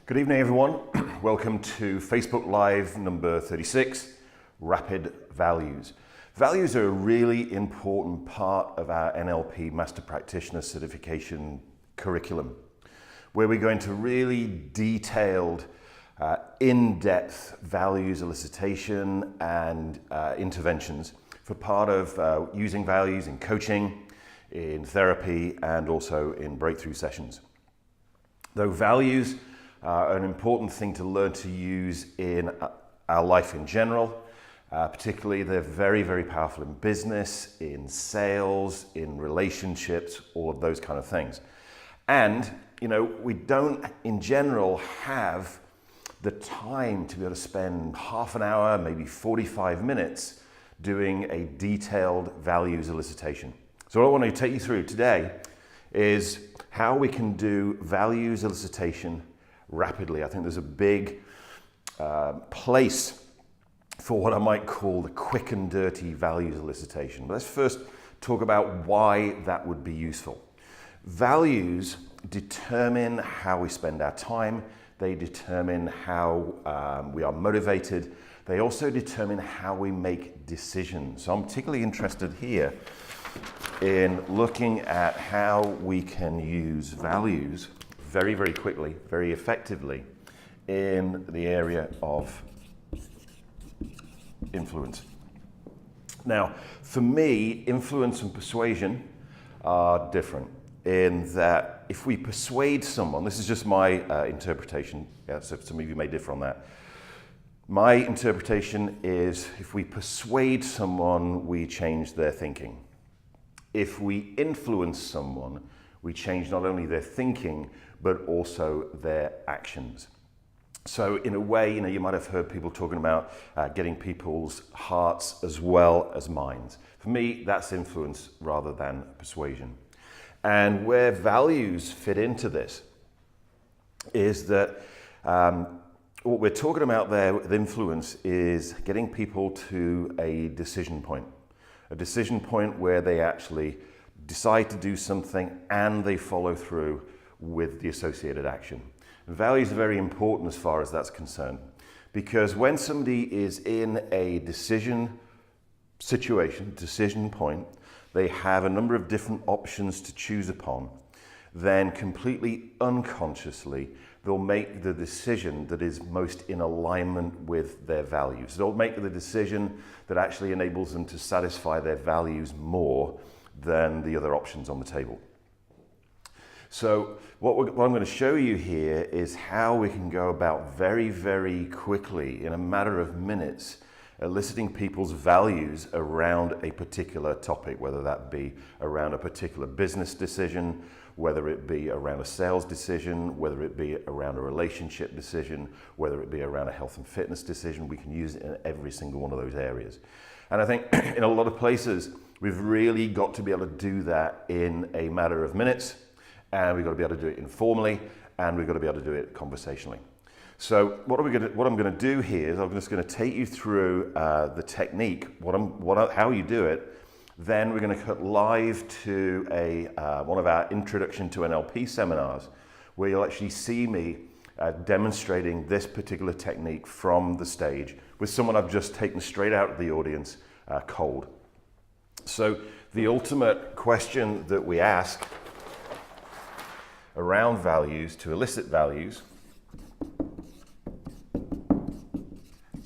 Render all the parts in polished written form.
Good evening, everyone. Welcome to Facebook Live number 36, Rapid Values. Values are a really important part of our NLP Master Practitioner Certification curriculum, where we're going to really detailed, in-depth values elicitation and interventions for part of using values in coaching, in therapy, and also in breakthrough sessions. Though values are an important thing to learn to use in our life in general. Particularly, they're very, very powerful in business, in sales, in relationships, all of those kind of things. And, we don't, in general, have the time to be able to spend half an hour, maybe 45 minutes, doing a detailed values elicitation. So what I want to take you through today is how we can do values elicitation rapidly. I think there's a big place for what I might call the quick and dirty values elicitation. But let's first talk about why that would be useful. Values determine how we spend our time. They determine how we are motivated. They also determine how we make decisions. So I'm particularly interested here in looking at how we can use values very, very quickly, very effectively in the area of influence. Now, for me, influence and persuasion are different in that if we persuade someone, this is just my interpretation, so some of you may differ on that. My interpretation is if we persuade someone, we change their thinking. If we influence someone, we change not only their thinking, but also their actions. So in a way, you might have heard people talking about getting people's hearts as well as minds. For me, that's influence rather than persuasion. And where values fit into this is that what we're talking about there with influence is getting people to a decision point where they actually decide to do something and they follow through with the associated action. And values are very important as far as that's concerned, because when somebody is in a decision situation, decision point, they have a number of different options to choose upon. Then completely unconsciously, they'll make the decision that is most in alignment with their values. They'll make the decision that actually enables them to satisfy their values more than the other options on the table. So what I'm going to show you here is how we can go about very, very quickly, in a matter of minutes, eliciting people's values around a particular topic, whether that be around a particular business decision, whether it be around a sales decision, whether it be around a relationship decision, whether it be around a health and fitness decision. We can use it in every single one of those areas. And I think in a lot of places, we've really got to be able to do that in a matter of minutes, and we've got to be able to do it informally, and we've got to be able to do it conversationally. So what I'm going to do here is I'm just going to take you through the technique, how you do it. Then we're going to cut live to one of our Introduction to NLP seminars, where you'll actually see me demonstrating this particular technique from the stage with someone I've just taken straight out of the audience cold. So the ultimate question that we ask around values to elicit values,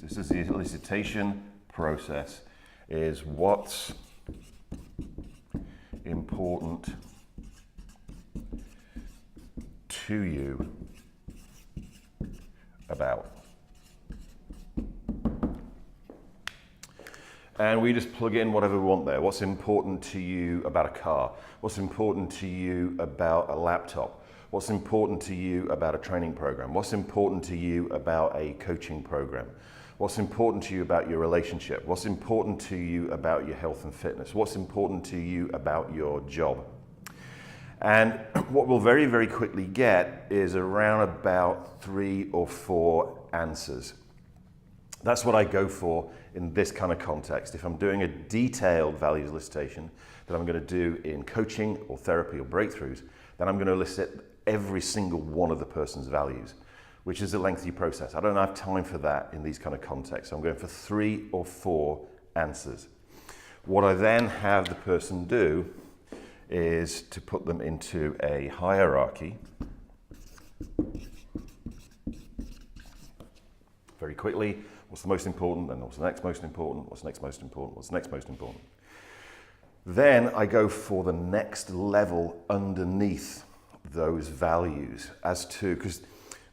this is the elicitation process, is what's important to you about. And we just plug in whatever we want there. What's important to you about a car? What's important to you about a laptop? What's important to you about a training program? What's important to you about a coaching program? What's important to you about your relationship? What's important to you about your health and fitness? What's important to you about your job? And what we'll very, very quickly get is around about 3 or 4 answers. That's what I go for in this kind of context. If I'm doing a detailed values elicitation that I'm going to do in coaching or therapy or breakthroughs, then I'm going to elicit every single one of the person's values, which is a lengthy process. I don't have time for that in these kind of contexts. So I'm going for 3 or 4 answers. What I then have the person do is to put them into a hierarchy very quickly. What's the most important? Then what's the next most important? What's the next most important? What's the next most important? Then I go for the next level underneath those values as to, because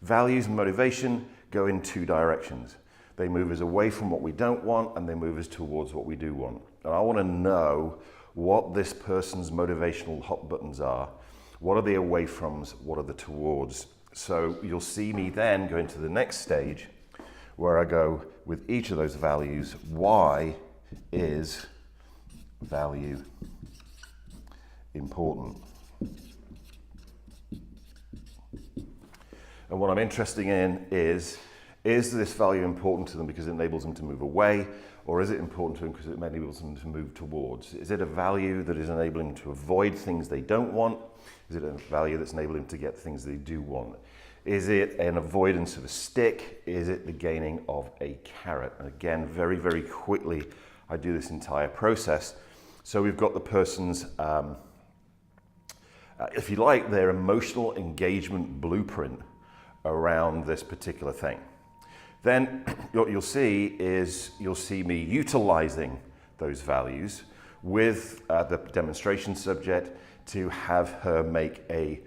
values and motivation go in 2 directions. They move us away from what we don't want and they move us towards what we do want. And I want to know what this person's motivational hot buttons are. What are the away froms? What are the towards? So you'll see me then go into the next stage where I go with each of those values. Why is value important? And what I'm interested in is this value important to them because it enables them to move away, or is it important to them because it enables them to move towards? Is it a value that is enabling them to avoid things they don't want? Is it a value that's enabling them to get things they do want? Is it an avoidance of a stick? Is it the gaining of a carrot? And again, very, very quickly, I do this entire process. So we've got the person's, if you like, their emotional engagement blueprint around this particular thing. Then what you'll see is you'll see me utilizing those values with the demonstration subject to have her make a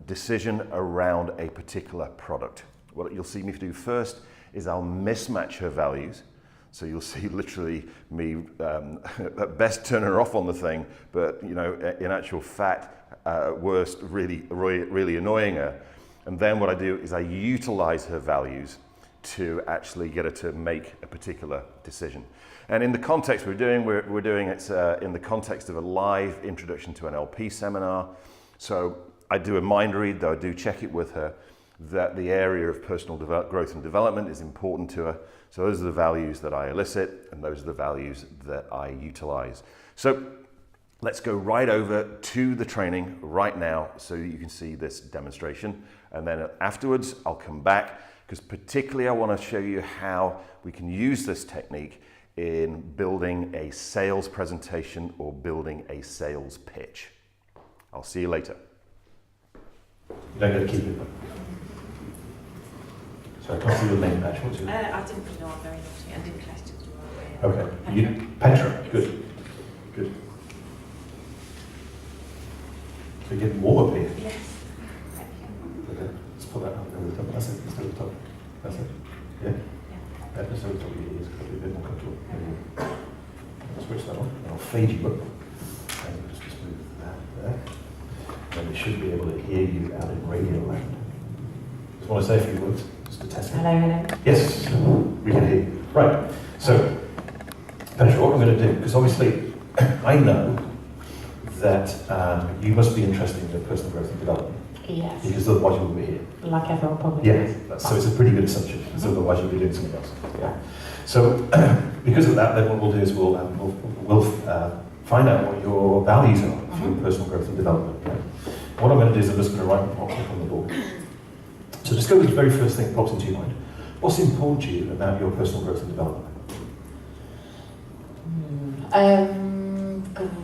decision around a particular product. What you'll see me do first is I'll mismatch her values. So you'll see literally me at best turn her off on the thing, but you know, in actual fact, at worst, really annoying her. And then what I do is I utilize her values to actually get her to make a particular decision. And in the context we're doing it in the context of a live introduction to NLP seminar. So I do a mind read, though I do check it with her, that the area of personal growth and development is important to her. So those are the values that I elicit, and those are the values that I utilize. So let's go right over to the training right now so you can see this demonstration. And then afterwards, I'll come back, because particularly I want to show you how we can use this technique in building a sales presentation or building a sales pitch. I'll see you later. You don't get to keep it. So I can't see your name badge. What's your name? I didn't know, I'm very naughty. I didn't connect it to my way. Okay. You, Petra. Yes. Good. Good. So you get warm up here. Yes. Thank you. Okay. Let's put that up over the top. That's it. Let's go to the top. That's it. Yeah. Let's go to the top of your ears. Got to be a bit more comfortable. I'll switch that on. And I'll fade you up. And just move that there. And we should be able to hear you out in radio land. Just want to say a few words, just to test it. Hello. Yes, we can hear you. Right, so, Petra, what I'm going to do, because obviously I know that you must be interested in personal growth and development. Yes. Because otherwise you wouldn't be here. Like everyone probably Yeah, does. so it's a pretty good assumption, because otherwise you'd be doing something else. Yeah. So, because of that, then what we'll do is we'll find out what your values are for your personal growth and development. Okay? What I'm going to do is I'm just going to write them up on the board. So just go with the very first thing that pops into your mind. What's important to you about your personal growth and development?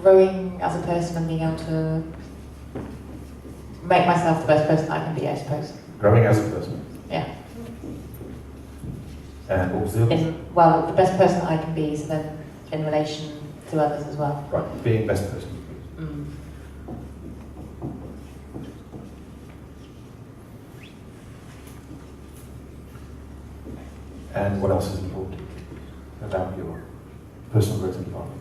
Growing as a person and being able to make myself the best person I can be, I suppose. Growing as a person. Yeah. And what was the other? Well, the best person I can be, so then in relation to others as well. Right, being best person. And what else is important about your personal growth and development?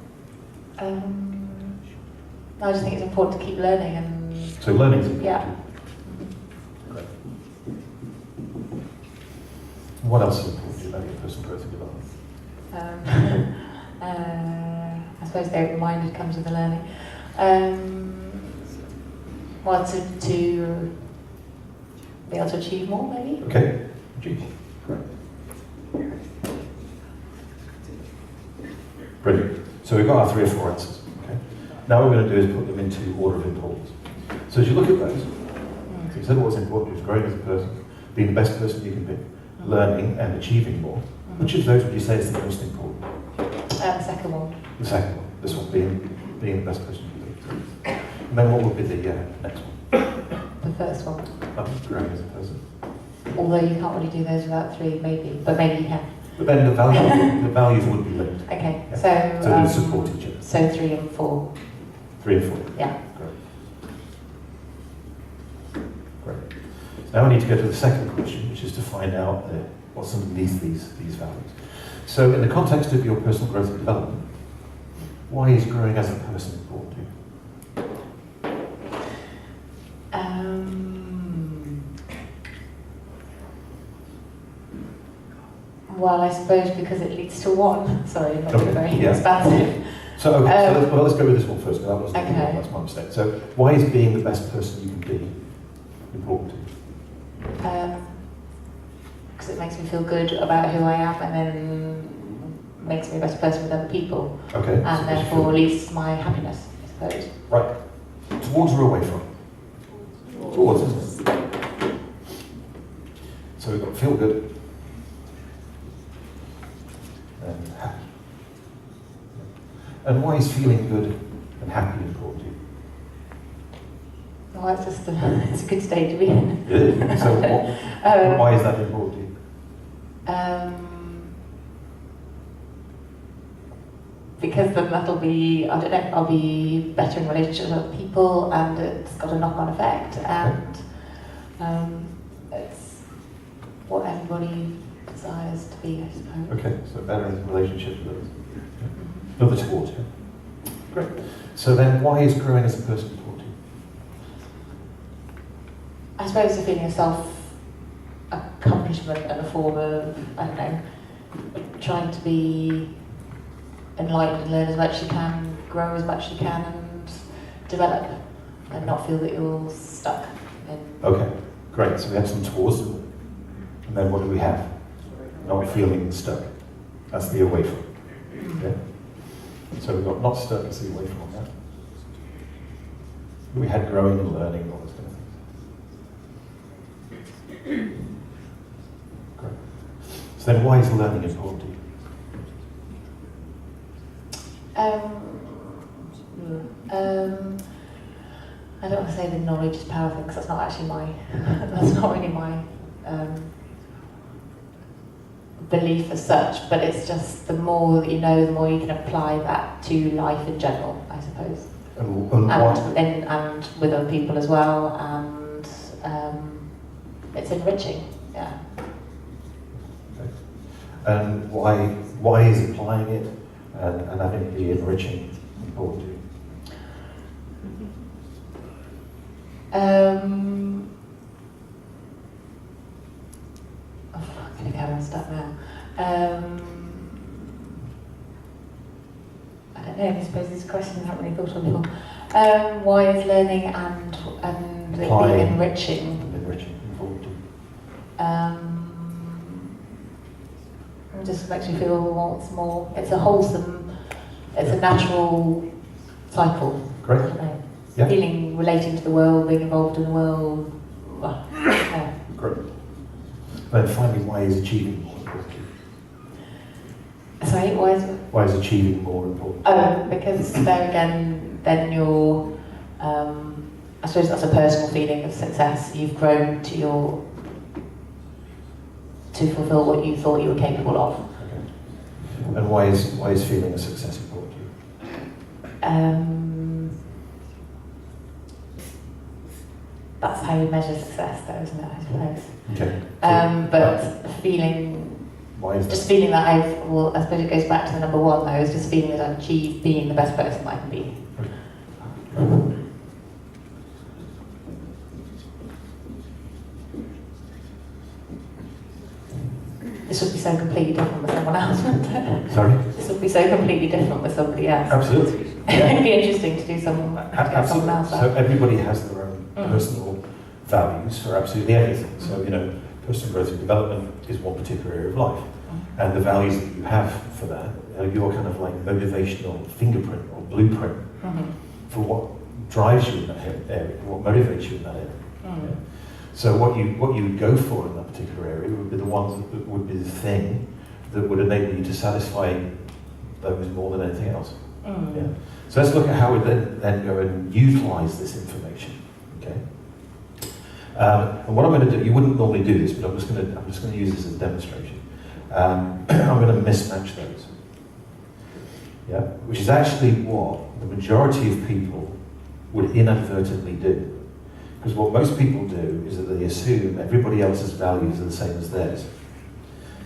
I just think it's important to keep learning and... So learning is important. Yeah. Great. What else is important to you about your personal growth and development? I suppose the open-minded comes with the learning. Well, to be able to achieve more, maybe? Okay. Gee. Great. Brilliant. So we've got our 3 or 4 answers. Okay. Now what we're going to do is put them into order of importance. So as you look at those, so you said what's important to you is growing as a person, being the best person you can be, learning and achieving more. Which of those would you say is the most important? The second one. The second one, this one, being the best person you can be. And then what would be the next one? The first one. Growing as a person. Although you can't really do those without 3, maybe, but maybe you can. But then the values would be linked. Okay, Yeah. so So they support each other. So 3 and 4. 3 and 4. Yeah. Great. Now we need to go to the second question, which is to find out what's underneath these values. So in the context of your personal growth and development, why is growing as a person important to you? Well, I suppose because it leads to one. Sorry, not Okay, very yeah. expansive. So, okay, let's go with this one first, because that was Okay. that's my mistake. So why is being the best person you can be important to you? Because it makes me feel good about who I am, and then makes me a better person with other people, Okay. and therefore leads to my happiness, I suppose. Right. Towards or away from? Towards, isn't it? So we've got feel good and happy. And why is feeling good and happy important to you? Well, it's just it's a good state to be in. It is. So why is that important to you? Because then that'll be, I don't know, I'll be better in relationship with other people, and it's got a knock-on effect, and it's what everybody desires to be, I suppose. Okay, so better in relationships with others. Another towards, yeah. Great. So then why is growing as a person important to you? I suppose the feeling of self-accomplishment and a form of, I don't know, trying to be enlightened and learn as much as you can, grow as much as you can, and develop, and not feel that you're stuck in. Okay, great. So we have some towards, and then what do we have? Not feeling stuck. That's the away from. Yeah. So we've got not stuck, that's the away from that. We had growing and learning and all those kind of things. Great. So then why is learning important to you? I don't want to say the knowledge is power thing, because that's not actually that's not really my belief as such, but it's just the more that you know, the more you can apply that to life in general, I suppose. And And with other people as well, and it's enriching, yeah. Okay. And why is applying it and having it be enriching important to you? I'm going to go unstuck now. I don't know, I suppose these questions I haven't really thought on before. Why is learning and it being enriching? Enriching, important to you. It just makes me feel once more. It's a wholesome, it's a natural cycle. Great. I don't know. Yeah. Feeling, relating to the world, being involved in the world. Yeah. Great. Then finally, why is achieving more important to you? Sorry, Why is achieving more important? Because there again, then you're, I suppose that's a personal feeling of success. You've grown to fulfill what you thought you were capable of. Okay. And why is feeling a success important to you? That's how you measure success, though, isn't it? I suppose. Okay. But feeling. Why is Just that? feeling that I suppose it goes back to the number one, though, is just feeling that I've achieved being the best person I can be. This would be so completely different with someone else, wouldn't it? Sorry? This would be so completely different with somebody else. Absolutely. It'd be interesting to do someone Absolutely. else. So everybody has their own personal values for absolutely everything. So, personal growth and development is one particular area of life. And the values that you have for that are your kind of like motivational fingerprint or blueprint for what drives you in that area, what motivates you in that area. Yeah. So what you would go for in that particular area would be the ones that would be the thing that would enable you to satisfy those more than anything else. Yeah. So let's look at how we then go and utilise this information. Okay. And what I'm going to do, you wouldn't normally do this, but I'm just going to use this as a demonstration. I'm going to mismatch those. Yeah, which is actually what the majority of people would inadvertently do. Because what most people do is that they assume everybody else's values are the same as theirs.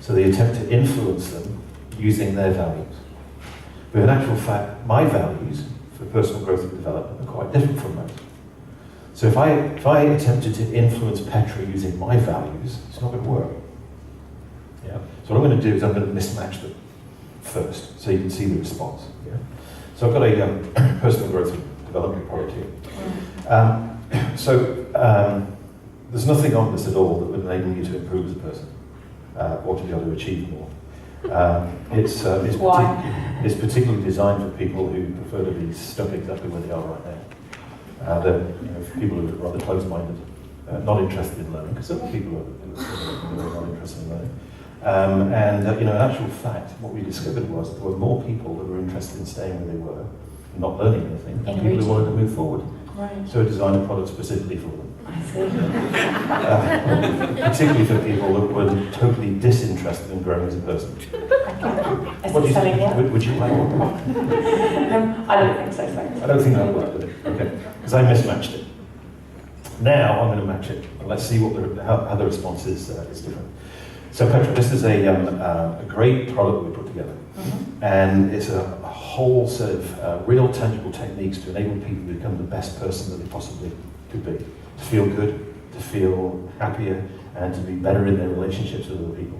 So they attempt to influence them using their values. But in actual fact, my values for personal growth and development are quite different from those. So if I attempted to influence Petra using my values, it's not going to work. Yeah. So what I'm going to do is I'm going to mismatch them first, so you can see the response. Yeah. So I've got a personal growth and development product here. There's nothing on this at all that would enable you to improve as a person or to be able to achieve more. It's particularly designed for people who prefer to be stuck exactly where they are right now. For people who are rather closed-minded, not interested in learning, because some people are not interested in learning. In actual fact, what we discovered was there were more people that were interested in staying where they were, and not learning anything, than people who wanted to move forward. Right. So we designed a product specifically for them. I see. Particularly for people that were totally disinterested in growing as a person. What do you think? Would you like one? I don't think so, thanks. I don't think that would work, would it? Okay, because I mismatched it. Now I'm going to match it, and let's see how the response is different. So Petra, this is a great product that we put together, and it's a whole set of real tangible techniques to enable people to become the best person that they possibly could be, to feel good, to feel happier, and to be better in their relationships with other people.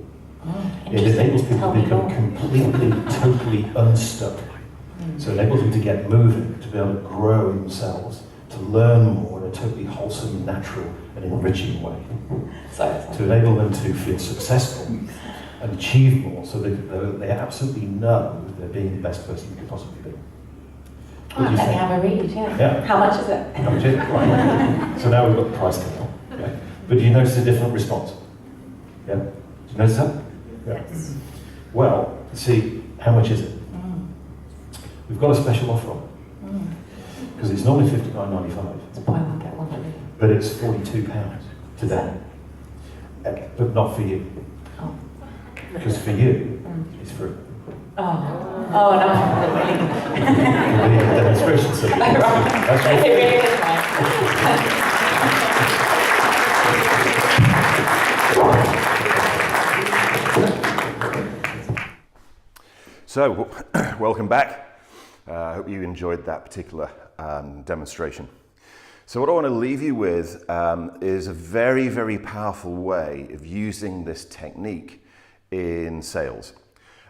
It enables people to become completely, totally unstuck. So it enables them to get moving, to be able to grow themselves, to learn more in a totally wholesome, natural, and enriching way. To enable them to feel successful and achieve more, so they absolutely know that they're being the best person they could possibly be. Let me have a read, yeah. How much is it? How much is it? Right. So now we've got the price coming on. Okay. But do you notice a different response? Yeah? Do you notice that? Yes. Well, see, how much is it? We've got a special offer on it. Because it's normally $59.95. It's buy one, get one free. But it's £42 today. But not for you. Oh. Because for you, it's free. Oh no. Really a demonstration circuit. That's It really is fine. So, welcome back. I hope you enjoyed that particular demonstration. So what I want to leave you with is a very, very powerful way of using this technique in sales.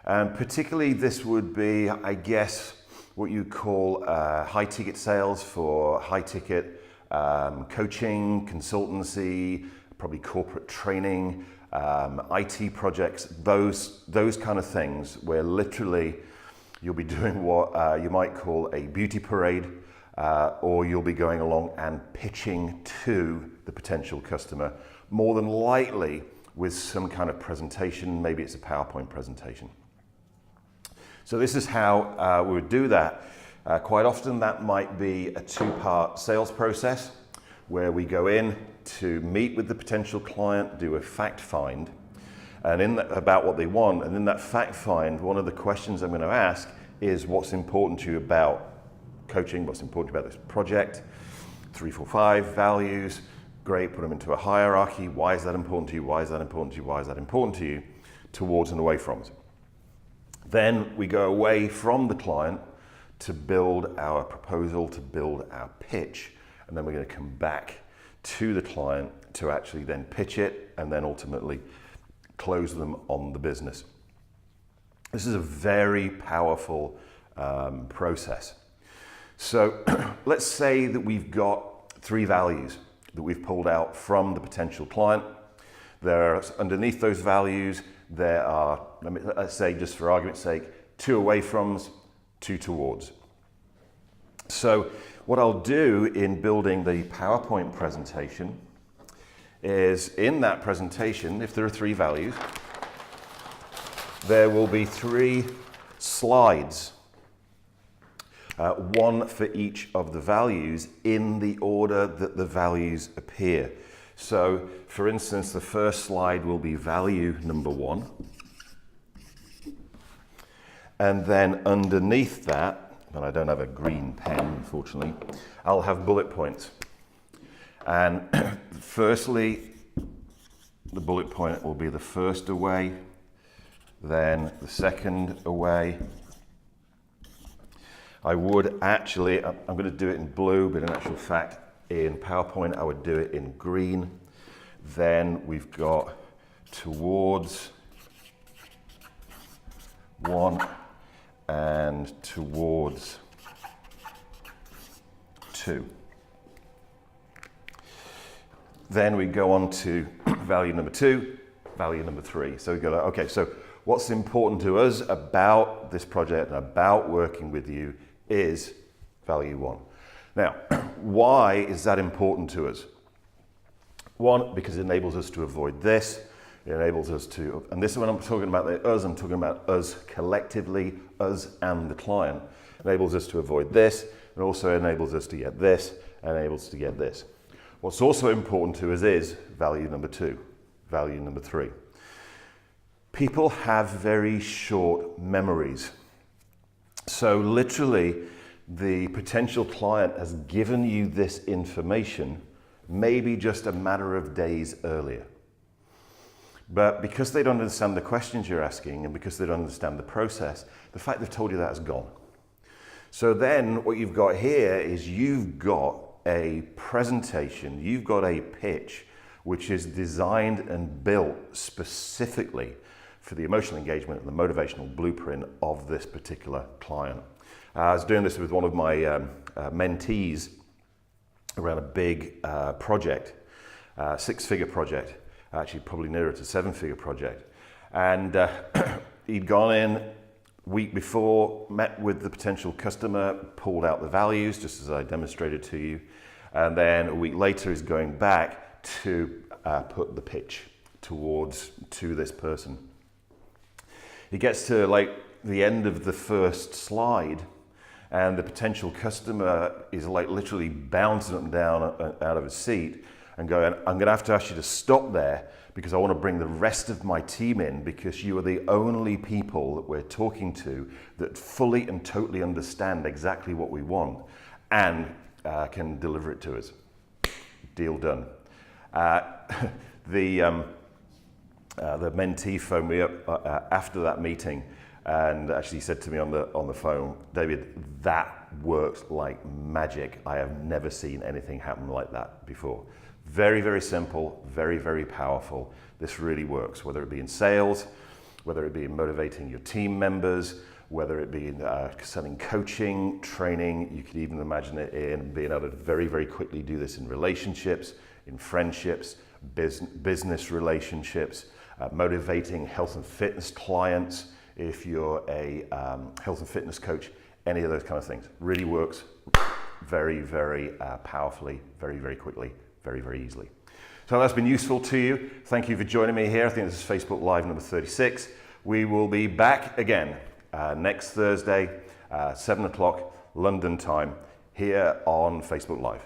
And particularly this would be, I guess, what you call high-ticket sales for high-ticket coaching, consultancy, probably corporate training, IT projects, those kind of things where literally you'll be doing what you might call a beauty parade, or you'll be going along and pitching to the potential customer, more than likely with some kind of presentation. Maybe it's a PowerPoint presentation. So this is how we would do that. Quite often that might be a two-part sales process where we go in to meet with the potential client, do a fact find, and about what they want. And in that fact find, one of the questions I'm going to ask is what's important to you about coaching, what's important about this project, 3, 4, 5 values. Great, put them into a hierarchy. Why is that important to you? Why is that important to you? Why is that important to you? Towards and away from it. Then we go away from the client to build our proposal, to build our pitch, and then we're going to come back to the client to actually then pitch it and then ultimately close them on the business. This is a very powerful process. So let's say that we've got 3 values that we've pulled out from the potential client. Underneath those values, there are, let's say just for argument's sake, 2 away froms, 2 towards. So what I'll do in building the PowerPoint presentation is in that presentation, if there are 3 values, there will be 3 slides, 1 for each of the values in the order that the values appear. So, for instance, the first slide will be value number 1. And then underneath that, and I don't have a green pen, unfortunately, I'll have bullet points. And firstly, the bullet point will be the first away, then the second away. I would actually, I'm going to do it in blue, but in actual fact, in PowerPoint, I would do it in green. Then we've got towards 1 and towards 2. Then we go on to value number 2, value number 3. So we go, okay, so what's important to us about this project and about working with you is value 1. Now, why is that important to us? 1, because it enables us to avoid this. It enables us to, and this is when I'm talking about us, I'm talking about us collectively, us and the client. It enables us to avoid this, and also enables us to get this, and enables us to get this. What's also important to us is value number 2, value number 3. People have very short memories. So literally, the potential client has given you this information maybe just a matter of days earlier. But because they don't understand the questions you're asking and because they don't understand the process, the fact they've told you that is gone. So then what you've got here is you've got a presentation, you've got a pitch which is designed and built specifically for the emotional engagement and the motivational blueprint of this particular client. I was doing this with one of my mentees around a big project, 6-figure project, actually probably nearer to 7-figure project. And he'd gone in week before, met with the potential customer, pulled out the values, just as I demonstrated to you. And then a week later, he's going back to put the pitch to this person. He gets to like the end of the first slide, and the potential customer is like literally bouncing up and down out of his seat and going, I'm going to have to ask you to stop there because I want to bring the rest of my team in because you are the only people that we're talking to that fully and totally understand exactly what we want and can deliver it to us. Deal done. The mentee phoned me up after that meeting and actually said to me on the phone, David, that works like magic. I have never seen anything happen like that before. Very, very simple, very, very powerful. This really works, whether it be in sales, whether it be in motivating your team members, whether it be in selling coaching, training. You could even imagine it in being able to very, very quickly do this in relationships, in friendships, business relationships, motivating health and fitness clients. If you're a health and fitness coach, any of those kind of things. Really works very, very powerfully, very, very quickly, very, very easily. So that's been useful to you. Thank you for joining me here. I think this is Facebook Live number 36. We will be back again next Thursday, 7 o'clock London time, here on Facebook Live.